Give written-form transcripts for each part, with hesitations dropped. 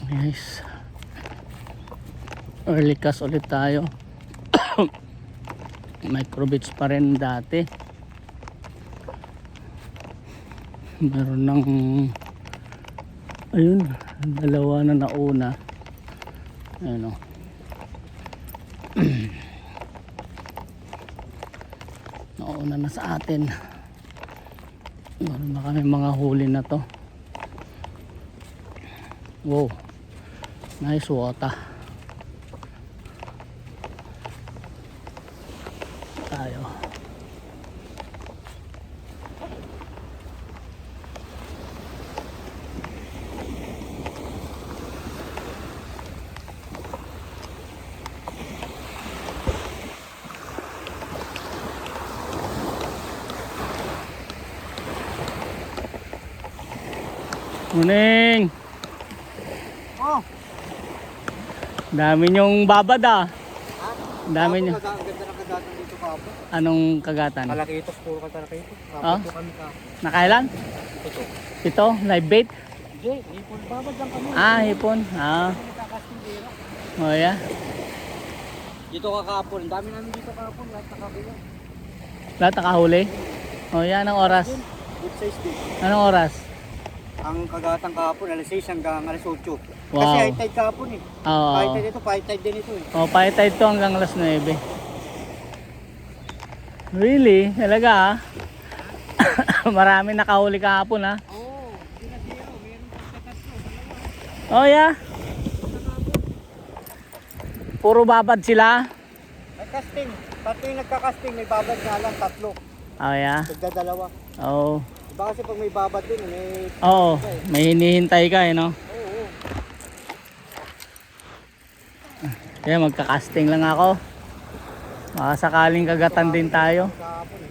Guys, early cast ulit tayo. Microbits pa rin dati. Meron ng ayun, dalawa na nauna. Ayun o. Nauna na sa atin. Meron na kami mga huli na to. Wow, nice water. Tayo. Morning. Oh. Dami nyong babad ah. Ha? Dami nyo. Ang ganda ng kagatan dito kapo. Anong kagatan? Kalakitos, puro kalakitos. Oh? Kapo kami kapo. Nakailan? Ito. Ito, live bait? Hindi, hipon. Babad lang kami. Ah, hipon. Ah. Nakakasting dira. Oh yeah. Dito kakapon. Ang dami namin dito kakapon. Lahat nakabila. Lahat nakahuli? Oh yeah, anong oras? Good size din. Anong oras? Ang kagatang kahapon, alas 6 hanggang alas 8. Wow. Kasi high tide kahapon eh. Oo. High tide ito, high tide din ito eh. Oh, paitay ito hanggang alas 9. Really? Talaga ah? Marami nakahuli kahapon ah. Oo, pinasiro. Meron pa sa tatlo. Oh yeah. Puro babad sila. Nagkasting. Pati yung nagkakasting, may babad nga lang, 3. Oh yeah. Nagdadalawa. Oh. Diba kasi pag may babad din, may... Oo, may hinihintay ka eh no. Oo. Kaya magka-casting lang ako. Baka sakaling kagatan din tayo. Kahapon eh.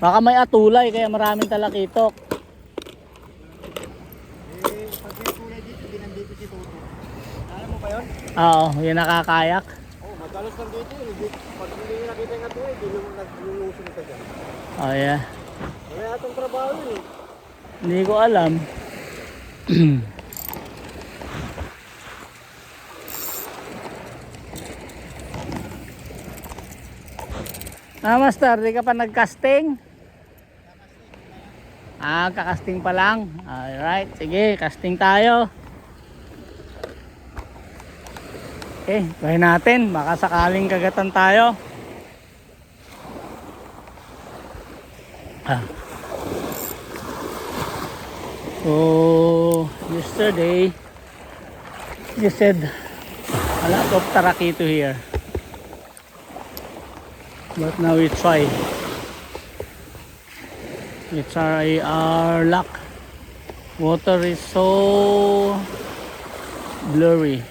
Baka may atulay kaya maraming talakitok. Pag may kulay dito, binandito si Toto. Alam mo ba yun? Oo, yun nakakayak. Oo, madalas lang dito eh. Pag hindi nyo nakita yung atuloy, naglulusong ka dyan. Oh yeah. Wala atong trabaho yun eh. Hindi ko alam. Ah, master, di ka pa nag-casting? Ah, kakasting pa lang. Alright, sige, casting tayo. Okay, try natin. Baka sakaling kagatan tayo. Ah. So, yesterday, you said a lot of tarakito here. But now we try. We try our luck. Water is so blurry.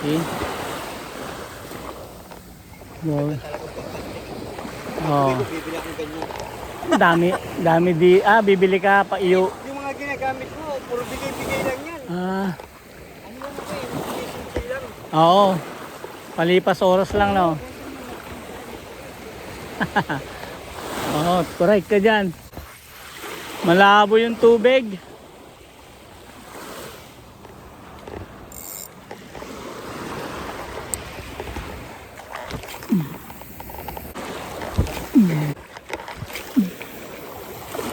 See? Oh. Bibili akong ganyan. Dami bibili ka pa iyo. Yung mga ginagamit ko, puro bigay-bigay lang yan. Ah, Ano lang ako eh, simple lang. oo. Palipas oras lang no. Oo, correct ka dyan. Malabo yung tubig.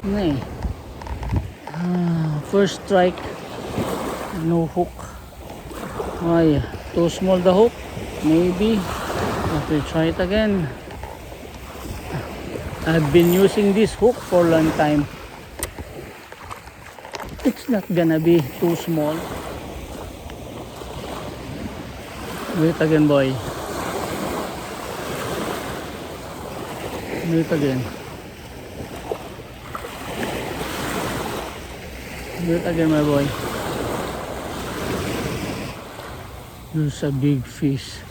Ano eh. First strike. No hook. Ay, too small the hook. Maybe. Have to try it again. I've been using this hook for a long time. It's not gonna be too small. Do it again, boy. Do it again. Do it again, my boy. There's a big fish.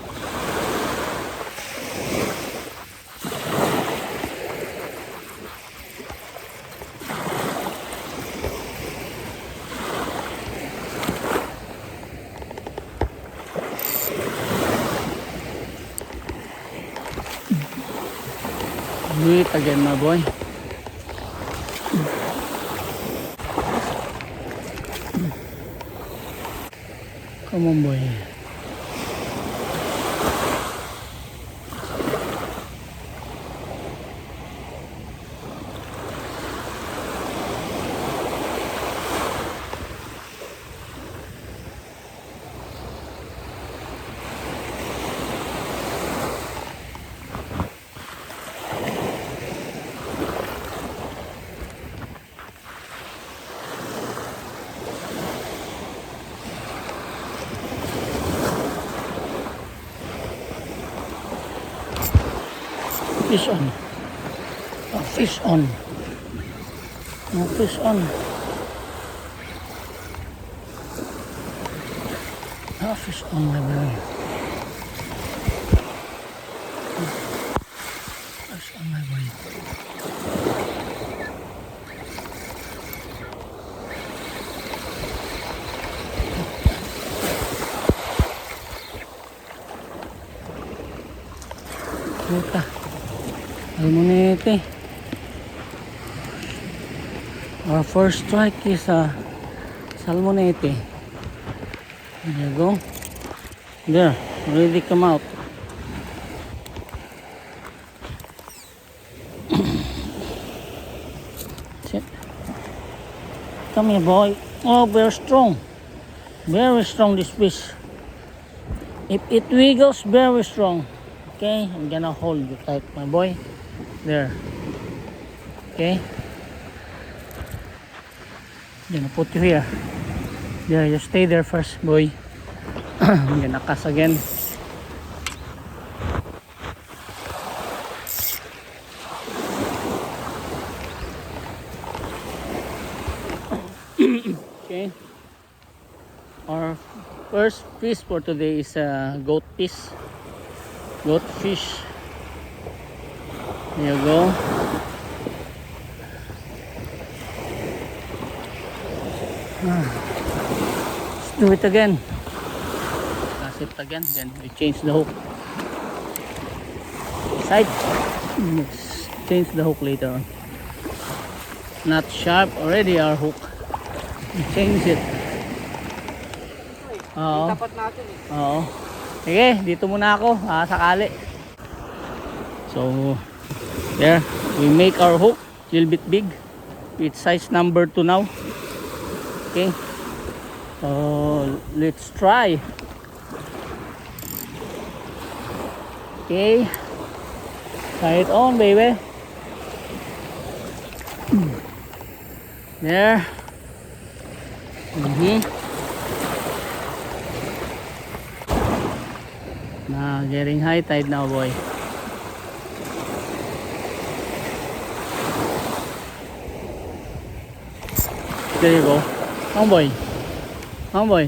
Do it again, my boy. Come on, boy. Fish on. Oh, fish on. No fish on. No fish on, my boy. Fish on, my boy. Puta. Salmonete. Our first strike is salmonete. There you go. There, already come out. Shit. Come here, boy. Oh, very strong. Very strong, this fish. If it wiggles, very strong. Okay, I'm gonna hold you tight, my boy. There. Okay. I'm gonna put you here. There, you stay there first, boy. I'm gonna cast again. Okay. Our first fish for today is goat fish. Goat fish. There you go. Let's do it again. Cast it again, then we change the hook. Side. Let's change the hook later on. Not sharp already our hook. We change it. Oo. Tapat natin eh. Oo. Sige, dito muna ako. Sakali. So, there. We make our hook. A little bit big. It's size number 2 now. Okay. Let's try. Okay. Try it on, baby. There. Now, getting high tide now, boy. There you go. Come on, boy. Come on, boy.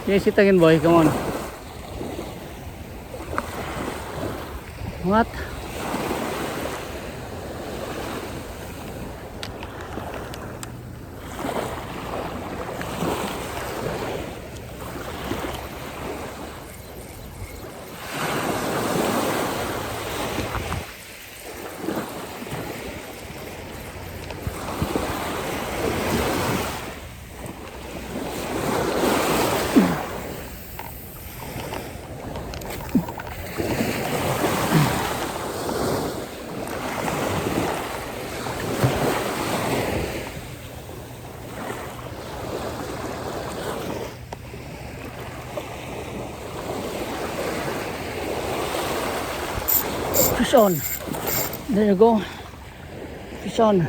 Yes, it again, boy. Come on. What? Fish on. There you go. Fish on.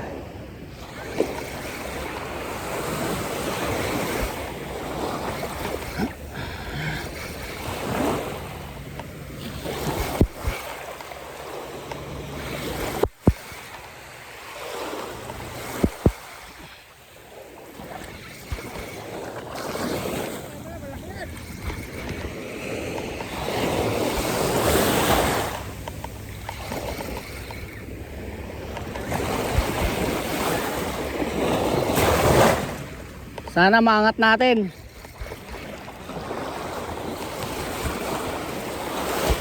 Sana maangat natin.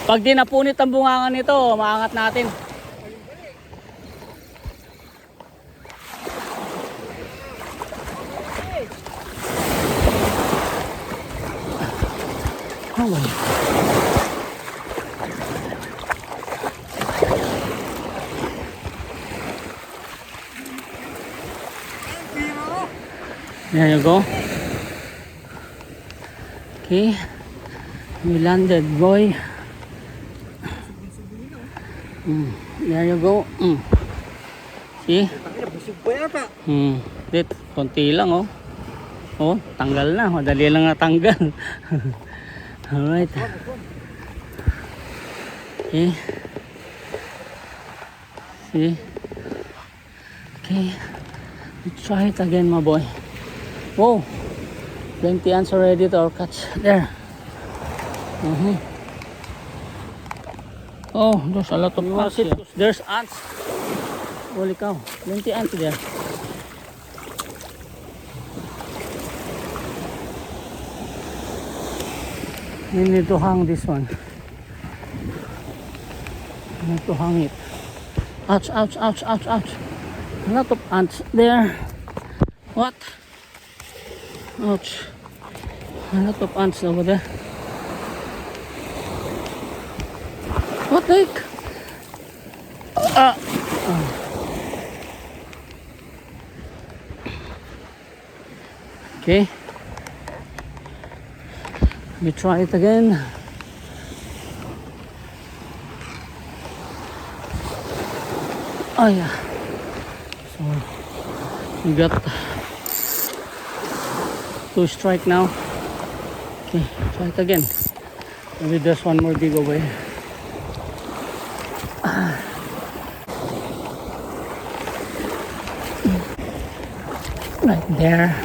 Pag di napunit ang bungangan nito, maangat natin. boy. There you go. Okay. We landed, boy. There you go. See? Busog pa yata. Dit, konti lang oh. Oh, tanggal na. Madali lang natanggal. Alright. Okay. See? Okay. Let's try it again, my boy. Whoa. Plenty ants already to our catch. There. Oh, there's a lot of ants here. There's ants. Holy cow. Plenty ants there. We need to hang this one. We need to hang it. Ouch, ouch, ouch, ouch, ouch. A lot of ants there. What? Ouch. A lot of ants over there. What the heck? Okay. Let me try it again. Oh yeah. So we got 2 strike now. Okay, try it again. Maybe there's one more giveaway. Right there.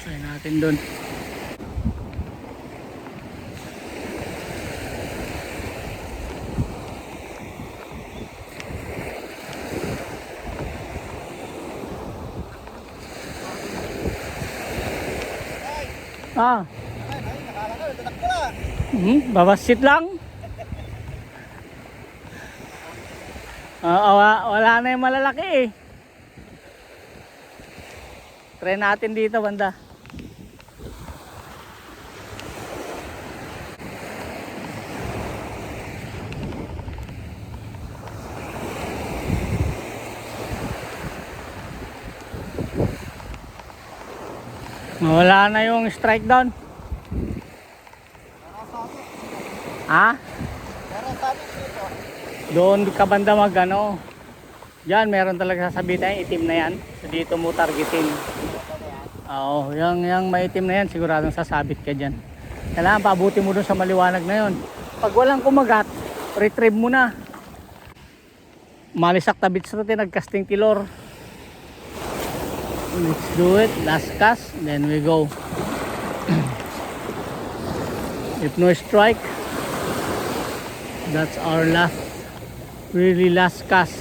Try natin doon. Ah. Babasit lang. Wala na yung malalaki eh. Try natin dito banda. Wala na yung strike down. Ha? Doon ka banda mag ano. Diyan meron talaga sasabitan, itim na yan. So dito mo targetin. Oo, yung maitim na yan siguradong sasabit ka dyan. Kailangan paabuti mo doon sa maliwanag na yon. Pag walang kumagat, retrieve mo na. Malisak tabit sa natin, nagcasting tilor. Let's do it, last cast, then we go. If no strike, that's our last, really last cast.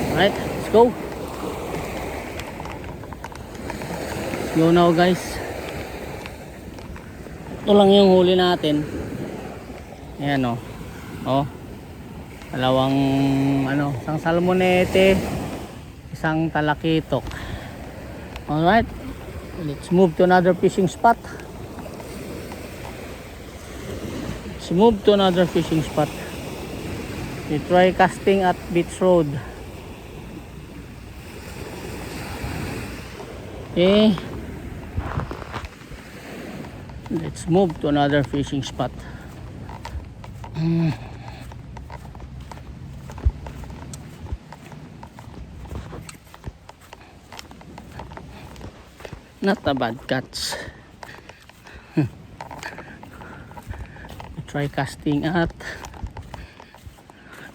Alright, let's go. go now guys. Ito lang yung huli natin. Ayan o. Oh. Dalawang ano, isang salmonete, isang talakitok. Alright. Let's move to another fishing spot. Let's move to another fishing spot. We try casting at Beach Road. Okay. Let's move to another fishing spot. Not a bad catch. Try casting at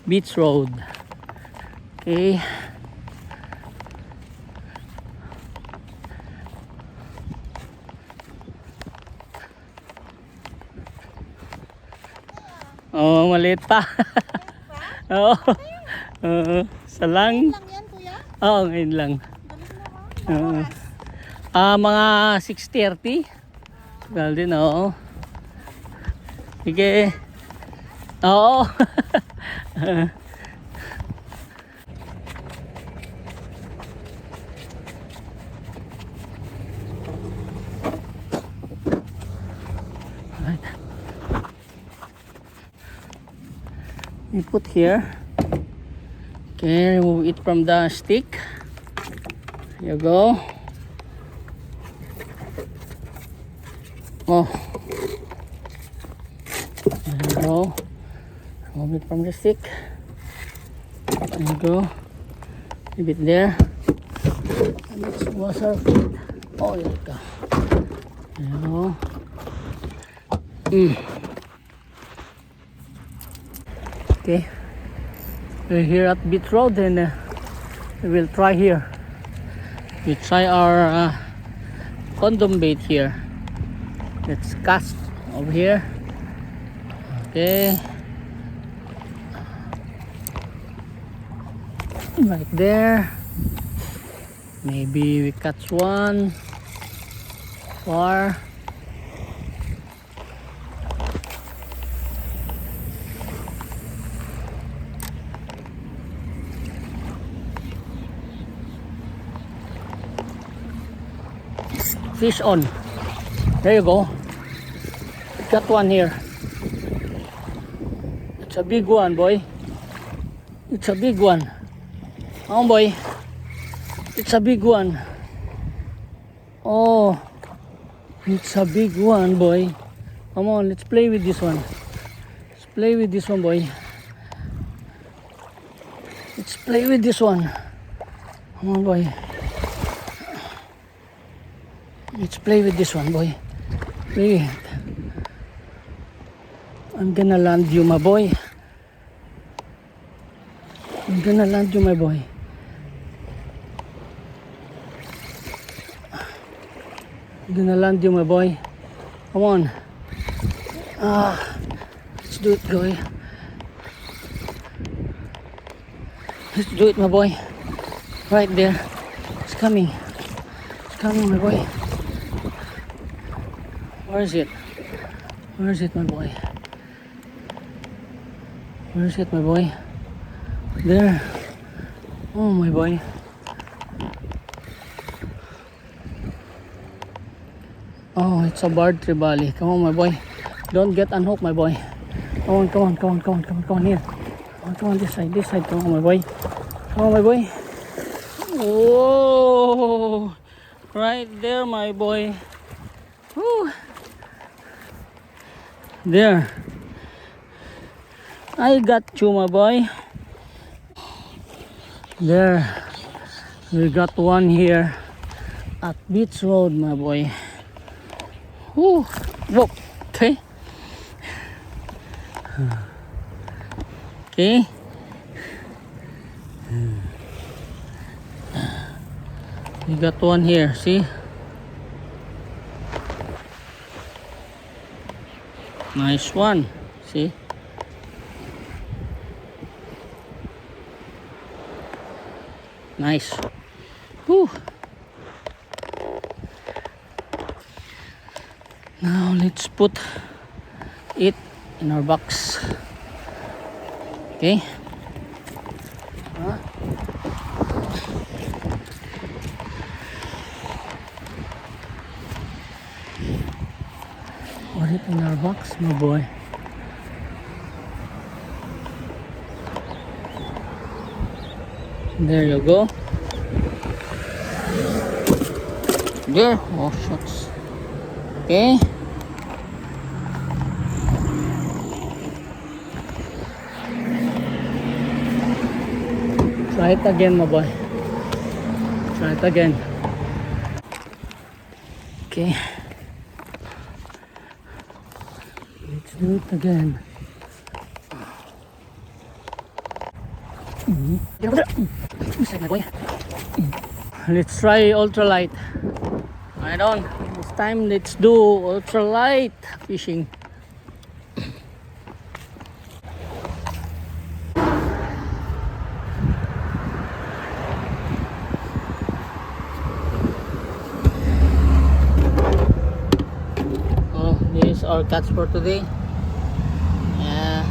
Beach Road. Okay. Oh, maliit pa. Oo. Salang. Lang yan, kuya? Oo, ngayon lang. Galit na ka. Mga 6:30. Well din, oo. Sige. Oo. Right. We put here. Okay, remove it from the stick. Here you go. Oh, there you go. Remove it from the stick. There you go. Leave it there. And let's wash our feet. Oh, there you go. There you go. Okay. We're here at Beach Road and we will try here. We try our condom bait here. Let's cast over here. Okay. Right there. Maybe we catch one. Far. Fish on. There you go. Got one here. It's a big one, boy. It's a big one. Oh, boy. It's a big one. Oh, it's a big one, boy. Come on, let's play with this one. Let's play with this one, boy. Let's play with this one. Come on, boy. Let's play with this one, boy. Play it. I'm gonna land you, my boy. I'm gonna land you, my boy. I'm gonna land you, my boy. Come on. Let's do it, boy. Let's do it, my boy. Right there. It's coming. It's coming, my boy. Where is it? Where is it, my boy? Where is it, my boy? There. Oh, my boy. Oh, it's a barred trevally. Come on, my boy. Don't get unhooked, my boy. Come on, come on, come on, come on, come on, come on here. Come on, this side. Come on, my boy. Come on, my boy. Whoa! Right there, my boy. Woo! There. I got you, my boy. There. We got one here at Beach Road, my boy. Woo! Whoa! Okay. Okay. We got one here, see? Nice one, see? Nice. Whew. Now let's put it in our box. Okay. Put it in our box, my boy. There you go. There. Oh, shucks. Okay. Try it again, my boy. Try it again. Okay. Let's do it again. Get over there. Inside, my boy. Let's try ultralight. Right on. This time, let's do ultralight fishing. Oh, this is our catch for today. Yeah.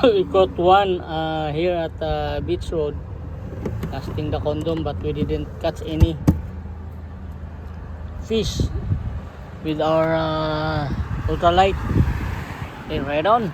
We caught one here at Beach Road, casting the condom, but we didn't catch any fish with our ultralight. Okay, right on.